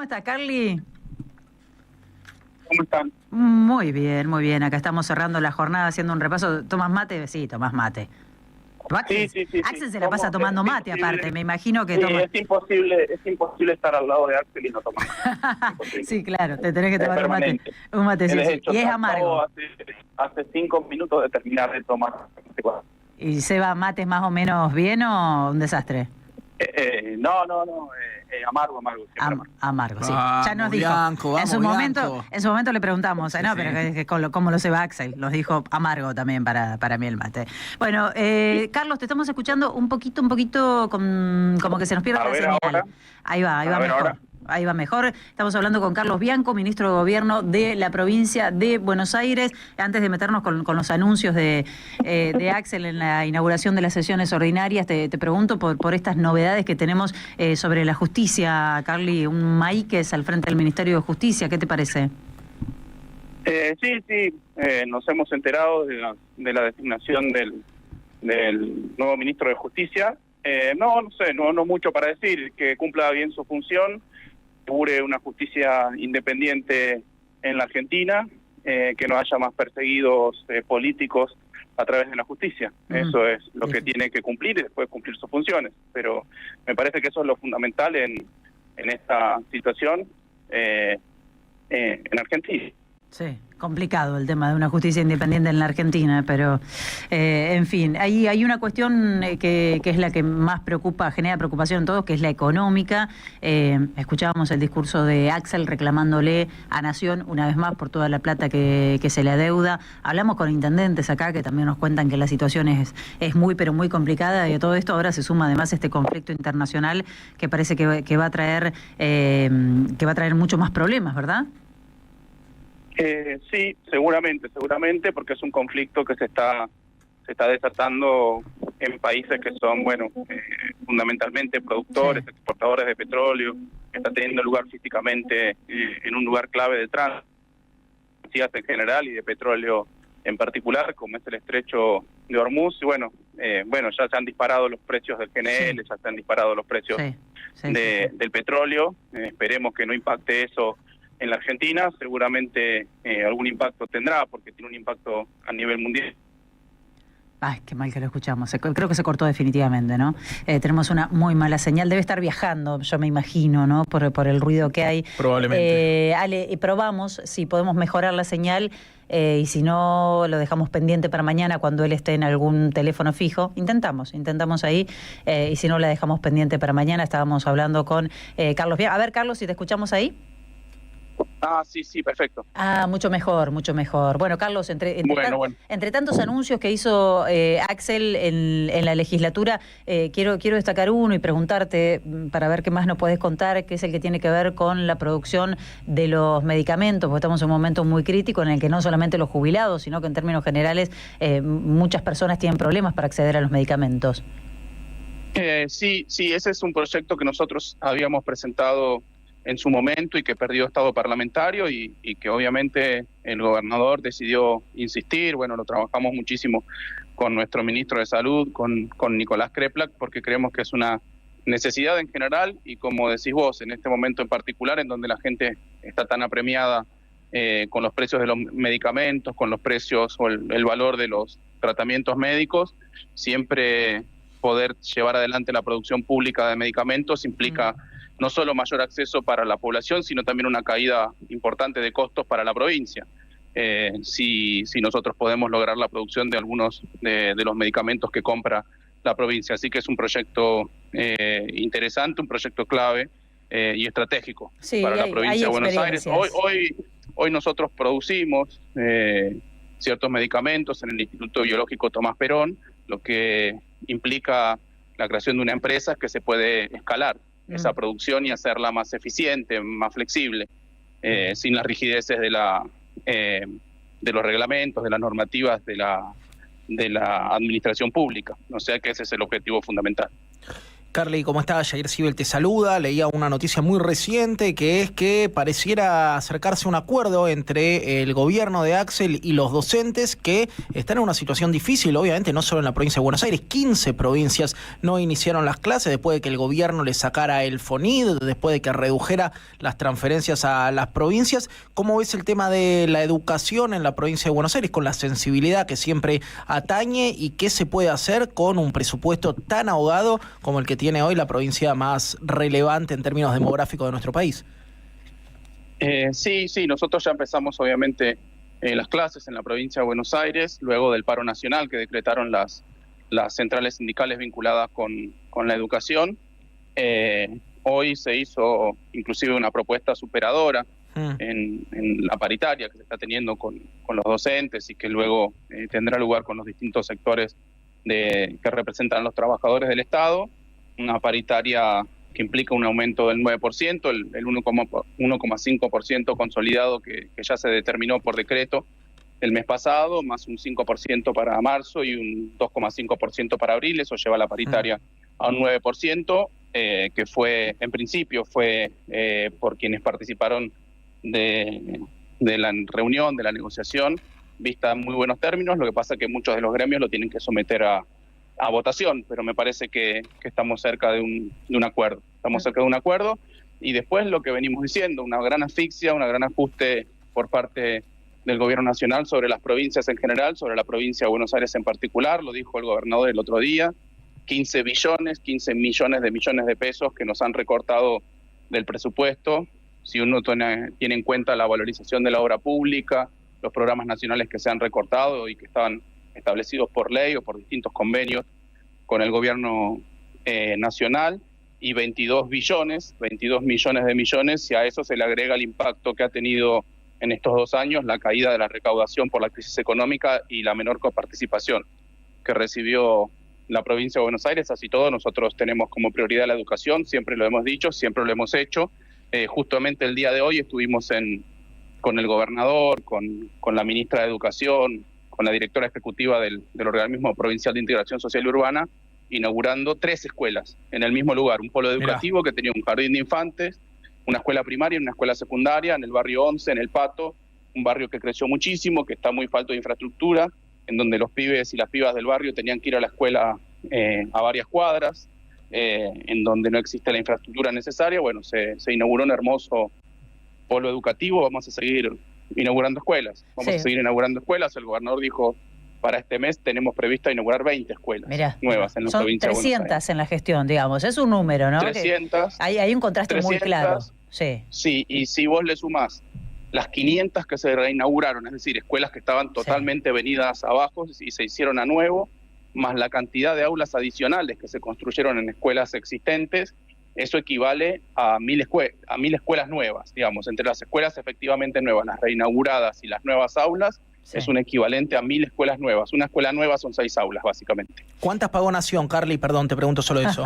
¿Cómo está, Carly? ¿Cómo están? Muy bien, muy bien. Acá estamos cerrando la jornada haciendo un repaso. ¿Tomás mate? Sí, tomás mate. Axel, Sí. Axel se la pasa tomando mate, aparte. Me imagino que sí, toma... es imposible estar al lado de Axel y no tomar mate. Sí, claro, te tenés que Es tomar permanente. un matecito. De hecho, Y es amargo. hace 5 minutos de terminar de tomar. ¿Y se va mates más o menos bien o un desastre? No, amargo, siempre amargo. Amargo, sí. Vamos, Ya nos dijo. Bianco, vamos, En su momento le preguntamos, Sí, no, sí. pero ¿cómo lo se va Axel? Nos dijo amargo también para mí el mate. Bueno, Carlos, te estamos escuchando un poquito como que se nos pierde A la ver señal. ahora. Ahí va A ver mejor. ahora. Ahí va mejor. Estamos hablando con Carlos Bianco, ministro de Gobierno de la provincia de Buenos Aires. Antes de meternos con los anuncios de Axel en la inauguración de las sesiones ordinarias, te pregunto por estas novedades que tenemos sobre la justicia, Carly. Un Maíquez al frente del Ministerio de Justicia, ¿qué te parece? Sí, nos hemos enterado de la designación del nuevo ministro de Justicia. No mucho para decir, que cumpla bien su función, asegure una justicia independiente en la Argentina, que no haya más perseguidos políticos a través de la justicia. Eso es lo que tiene que cumplir y después cumplir sus funciones. Pero me parece que eso es lo fundamental en esta situación en Argentina. Sí, complicado el tema de una justicia independiente en la Argentina, pero en fin, hay una cuestión que es la que más genera preocupación en todos, que es la económica. Escuchábamos el discurso de Axel reclamándole a Nación una vez más por toda la plata que se le adeuda. Hablamos con intendentes acá que también nos cuentan que la situación es muy, pero muy complicada, y a todo esto ahora se suma además este conflicto internacional que parece que va a traer mucho más problemas, ¿verdad? Sí, seguramente, porque es un conflicto que se está desatando en países que son, fundamentalmente productores, exportadores de petróleo, que está teniendo lugar físicamente en un lugar clave de tránsito, en general y de petróleo en particular, como es el estrecho de Hormuz. Y ya se han disparado los precios del GNL, ya se han disparado los precios del petróleo. Esperemos que no impacte eso en la Argentina. Seguramente algún impacto tendrá, porque tiene un impacto a nivel mundial. Ay, qué mal que lo escuchamos. Creo que se cortó definitivamente, ¿no? Tenemos una muy mala señal. Debe estar viajando, yo me imagino, ¿no? Por el ruido que hay. Probablemente. Ale, probamos si podemos mejorar la señal y si no, lo dejamos pendiente para mañana cuando él esté en algún teléfono fijo. Intentamos ahí y si no, la dejamos pendiente para mañana. Estábamos hablando con Carlos. A ver, Carlos, si te escuchamos ahí. Sí, perfecto. Mucho mejor. Bueno, Carlos, entre tantos anuncios que hizo Axel en la legislatura, quiero destacar uno y preguntarte para ver qué más nos podés contar, que es el que tiene que ver con la producción de los medicamentos, porque estamos en un momento muy crítico en el que no solamente los jubilados, sino que en términos generales muchas personas tienen problemas para acceder a los medicamentos. Sí, ese es un proyecto que nosotros habíamos presentado en su momento y que perdió estado parlamentario y que obviamente el gobernador decidió insistir. Lo trabajamos muchísimo con nuestro ministro de Salud, con Nicolás Kreplak, porque creemos que es una necesidad en general y, como decís vos, en este momento en particular, en donde la gente está tan apremiada con los precios de los medicamentos, con los precios o el valor de los tratamientos médicos, siempre poder llevar adelante la producción pública de medicamentos implica no solo mayor acceso para la población, sino también una caída importante de costos para la provincia. Si nosotros podemos lograr la producción de algunos de los medicamentos que compra la provincia. Así que es un proyecto interesante, un proyecto clave y estratégico para la provincia de Buenos Aires. Hoy nosotros producimos ciertos medicamentos en el Instituto Biológico Tomás Perón, lo que implica la creación de una empresa que se puede escalar esa producción y hacerla más eficiente, más flexible, sin las rigideces de los reglamentos, de las normativas de la administración pública. O sea que ese es el objetivo fundamental. Carly, ¿cómo estás? Yair Cibel te saluda. Leía una noticia muy reciente que es que pareciera acercarse a un acuerdo entre el gobierno de Axel y los docentes que están en una situación difícil, obviamente no solo en la provincia de Buenos Aires. 15 provincias no iniciaron las clases después de que el gobierno le sacara el FONID, después de que redujera las transferencias a las provincias. ¿Cómo ves el tema de la educación en la provincia de Buenos Aires con la sensibilidad que siempre atañe y qué se puede hacer con un presupuesto tan ahogado como el que tiene hoy la provincia más relevante en términos demográficos de nuestro país? Sí, nosotros ya empezamos obviamente las clases en la provincia de Buenos Aires, luego del paro nacional que decretaron las centrales sindicales vinculadas con la educación. Hoy se hizo inclusive una propuesta superadora en la paritaria que se está teniendo con los docentes y que luego tendrá lugar con los distintos sectores que representan a los trabajadores del Estado. Una paritaria que implica un aumento del 9%, el 1,5% consolidado que ya se determinó por decreto el mes pasado, más un 5% para marzo y un 2,5% para abril. Eso lleva la paritaria a un 9%, que fue, en principio, fue por quienes participaron de la reunión, de la negociación, vista en muy buenos términos. Lo que pasa es que muchos de los gremios lo tienen que someter a votación, pero me parece que estamos cerca de un acuerdo. Estamos cerca de un acuerdo y después lo que venimos diciendo, una gran asfixia, un gran ajuste por parte del gobierno nacional sobre las provincias en general, sobre la provincia de Buenos Aires en particular, lo dijo el gobernador el otro día, 15 millones de pesos que nos han recortado del presupuesto. Si uno tiene en cuenta la valorización de la obra pública, los programas nacionales que se han recortado y que estaban establecidos por ley o por distintos convenios con el gobierno nacional, y 22 millones de millones, y a eso se le agrega el impacto que ha tenido en estos 2 años la caída de la recaudación por la crisis económica y la menor coparticipación que recibió la provincia de Buenos Aires. Así todo, nosotros tenemos como prioridad la educación, siempre lo hemos dicho, siempre lo hemos hecho. Justamente el día de hoy estuvimos con el gobernador, con la ministra de Educación, con la directora ejecutiva del Organismo Provincial de Integración Social y Urbana, inaugurando 3 escuelas en el mismo lugar. Un polo educativo que tenía un jardín de infantes, una escuela primaria y una escuela secundaria en el barrio 11, en El Pato, un barrio que creció muchísimo, que está muy falto de infraestructura, en donde los pibes y las pibas del barrio tenían que ir a la escuela a varias cuadras, en donde no existe la infraestructura necesaria. Bueno, se inauguró un hermoso polo educativo. Vamos a seguir inaugurando escuelas. Vamos a seguir inaugurando escuelas. El gobernador dijo, para este mes tenemos previsto inaugurar 20 escuelas nuevas en la provincia de Buenos Aires. Son 300 en la gestión, digamos. Es un número, ¿no? 300. Hay un contraste 300, muy claro. Sí, y si vos le sumás las 500 que se reinauguraron, es decir, escuelas que estaban totalmente venidas abajo y se hicieron a nuevo, más la cantidad de aulas adicionales que se construyeron en escuelas existentes, eso equivale a 1000 escuelas nuevas, digamos, entre las escuelas efectivamente nuevas, las reinauguradas y las nuevas aulas. Es un equivalente a 1000 escuelas nuevas. Una escuela nueva son 6 aulas, básicamente. ¿Cuántas pagó Nación, Carly? Perdón, te pregunto solo eso.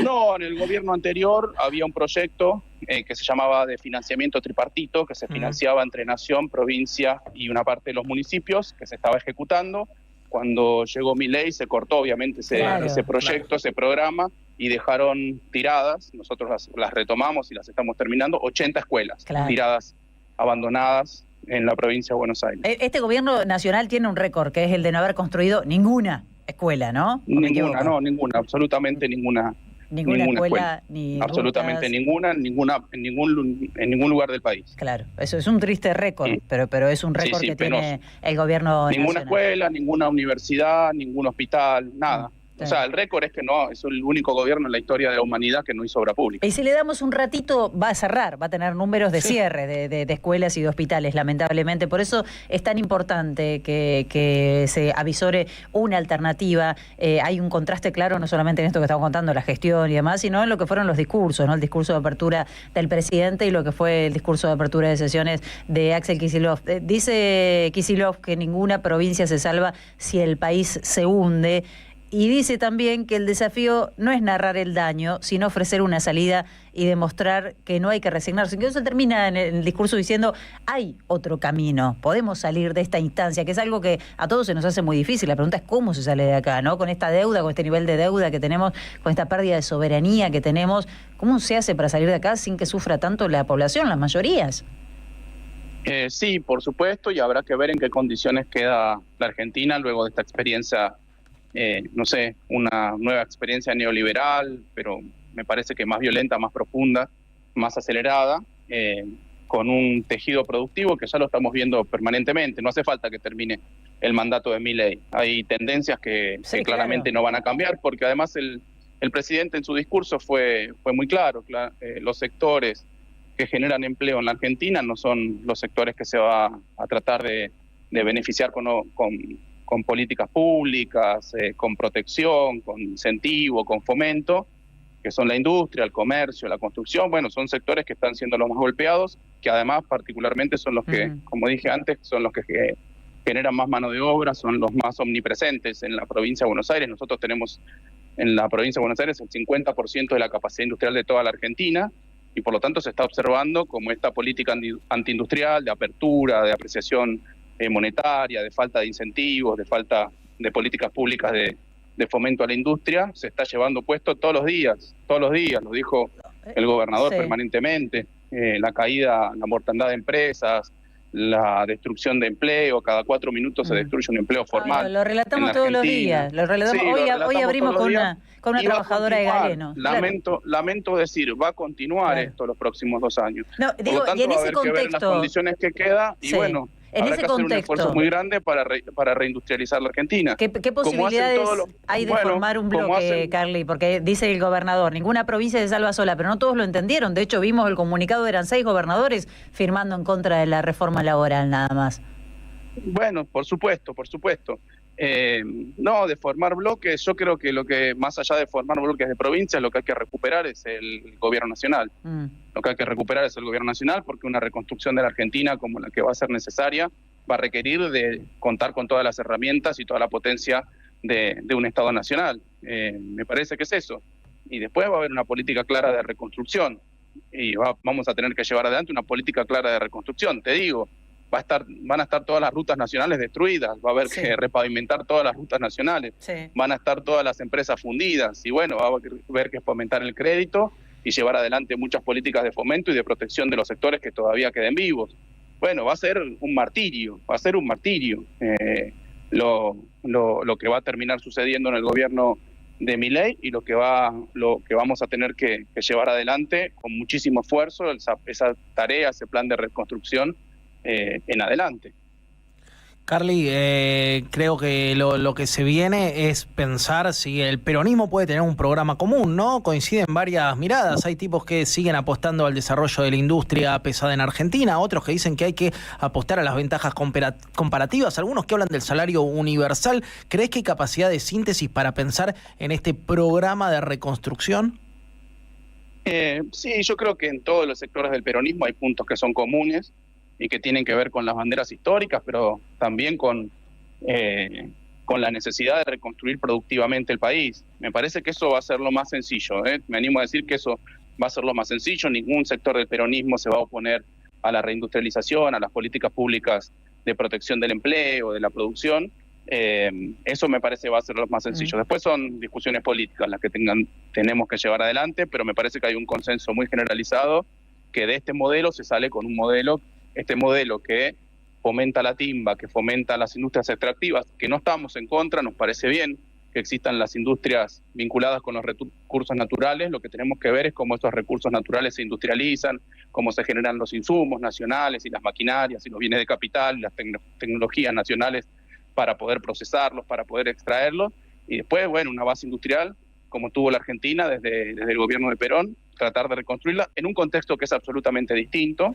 No, en el gobierno anterior había un proyecto que se llamaba de financiamiento tripartito, que se financiaba entre Nación, provincia y una parte de los municipios, que se estaba ejecutando. Cuando llegó Milei se cortó obviamente ese proyecto, ese programa, y dejaron tiradas. Nosotros las retomamos y las estamos terminando. 80 escuelas tiradas, abandonadas en la provincia de Buenos Aires. Este gobierno nacional tiene un récord, que es el de no haber construido ninguna escuela, ¿no? Ninguna, absolutamente ninguna. Ninguna escuela, ni absolutamente rutas. ninguna en ningún lugar del país. Claro, eso es un triste récord, pero es un récord que tiene el gobierno ninguna nacional. Escuela, ninguna universidad, ningún hospital, nada. O sea, el récord es que no, es el único gobierno en la historia de la humanidad que no hizo obra pública. Y si le damos un ratito, va a cerrar, va a tener números de cierre de escuelas y de hospitales, lamentablemente. Por eso es tan importante que se avisore una alternativa. Hay un contraste claro, no solamente en esto que estamos contando, la gestión y demás, sino en lo que fueron los discursos, ¿no? El discurso de apertura del presidente y lo que fue el discurso de apertura de sesiones de Axel Kicillof. Dice Kicillof que ninguna provincia se salva si el país se hunde. Y dice también que el desafío no es narrar el daño, sino ofrecer una salida y demostrar que no hay que resignarse. Incluso termina en el discurso diciendo, hay otro camino, podemos salir de esta instancia, que es algo que a todos se nos hace muy difícil. La pregunta es cómo se sale de acá, ¿no? Con esta deuda, con este nivel de deuda que tenemos, con esta pérdida de soberanía que tenemos, ¿cómo se hace para salir de acá sin que sufra tanto la población, las mayorías? Sí, por supuesto, y habrá que ver en qué condiciones queda la Argentina luego de esta experiencia, no sé, una nueva experiencia neoliberal, pero me parece que más violenta, más profunda, más acelerada, con un tejido productivo que ya lo estamos viendo permanentemente. No hace falta que termine el mandato de Milei. Hay tendencias que claramente no van a cambiar, porque además el presidente en su discurso fue muy claro. Los sectores que generan empleo en la Argentina no son los sectores que se va a tratar de beneficiar con políticas públicas, con protección, con incentivo, con fomento, que son la industria, el comercio, la construcción. Bueno, son sectores que están siendo los más golpeados, que además particularmente son los que, como dije antes, son los que generan más mano de obra, son los más omnipresentes en la provincia de Buenos Aires. Nosotros tenemos en la provincia de Buenos Aires el 50% de la capacidad industrial de toda la Argentina, y por lo tanto se está observando como esta política antiindustrial, de apertura, de apreciación monetaria, de falta de incentivos, de falta de políticas públicas de fomento a la industria, se está llevando puesto todos los días, lo dijo el gobernador permanentemente, la caída, la mortandad de empresas, la destrucción de empleo, cada 4 minutos se destruye un empleo formal. Lo relatamos todos los días, hoy abrimos con una trabajadora de Galeno. Lamento decir, va a continuar esto los próximos 2 años. No, digo, por lo tanto, y en ese va a haber que ver las condiciones que queda, y bueno, en habrá ese que hacer un esfuerzo muy grande para reindustrializar la Argentina. ¿Qué posibilidades hay de formar un bloque, Carly? Porque dice el gobernador, ninguna provincia se salva sola, pero no todos lo entendieron. De hecho, vimos el comunicado, eran 6 gobernadores firmando en contra de la reforma laboral, nada más. Bueno, por supuesto. No, de formar bloques, yo creo que lo que, más allá de formar bloques de provincias, lo que hay que recuperar es el gobierno nacional. Lo que hay que recuperar es el gobierno nacional, porque una reconstrucción de la Argentina como la que va a ser necesaria va a requerir de contar con todas las herramientas y toda la potencia de un Estado nacional. Me parece que es eso. Y después va a haber una política clara de reconstrucción. Y vamos a tener que llevar adelante una política clara de reconstrucción. Te digo, van a estar todas las rutas nacionales destruidas, va a haber que repavimentar todas las rutas nacionales, van a estar todas las empresas fundidas, y bueno, va a haber que fomentar el crédito y llevar adelante muchas políticas de fomento y de protección de los sectores que todavía queden vivos. Bueno, va a ser un martirio, lo que va a terminar sucediendo en el gobierno de Milei, y lo que vamos a tener que llevar adelante con muchísimo esfuerzo, esa tarea, ese plan de reconstrucción en adelante. Carly, creo que lo que se viene es pensar si el peronismo puede tener un programa común, ¿no? Coinciden varias miradas. Hay tipos que siguen apostando al desarrollo de la industria pesada en Argentina, otros que dicen que hay que apostar a las ventajas comparativas, algunos que hablan del salario universal. ¿Crees que hay capacidad de síntesis para pensar en este programa de reconstrucción? Sí, yo creo que en todos los sectores del peronismo hay puntos que son comunes y que tienen que ver con las banderas históricas, pero también con la necesidad de reconstruir productivamente el país. Me parece que eso va a ser lo más sencillo, me animo a decir que eso va a ser lo más sencillo. Ningún sector del peronismo se va a oponer a la reindustrialización, a las políticas públicas de protección del empleo, de la producción. Eso me parece va a ser lo más sencillo. Después son discusiones políticas las que tenemos que llevar adelante, pero me parece que hay un consenso muy generalizado que de este modelo se sale con un modelo que fomenta la timba, que fomenta las industrias extractivas, que no estamos en contra, nos parece bien que existan las industrias vinculadas con los recursos naturales. Lo que tenemos que ver es cómo estos recursos naturales se industrializan, cómo se generan los insumos nacionales y las maquinarias y los bienes de capital, las tecnologías nacionales para poder procesarlos, para poder extraerlos, y después, bueno, una base industrial como tuvo la Argentina desde el gobierno de Perón, tratar de reconstruirla en un contexto que es absolutamente distinto,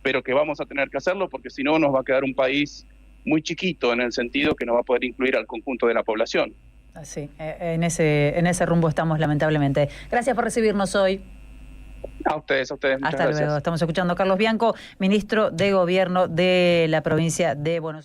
pero que vamos a tener que hacerlo porque si no nos va a quedar un país muy chiquito en el sentido que no va a poder incluir al conjunto de la población. Sí, en ese rumbo estamos lamentablemente. Gracias por recibirnos hoy. A ustedes, muchas gracias. Hasta luego. Estamos escuchando a Carlos Bianco, ministro de Gobierno de la provincia de Buenos Aires.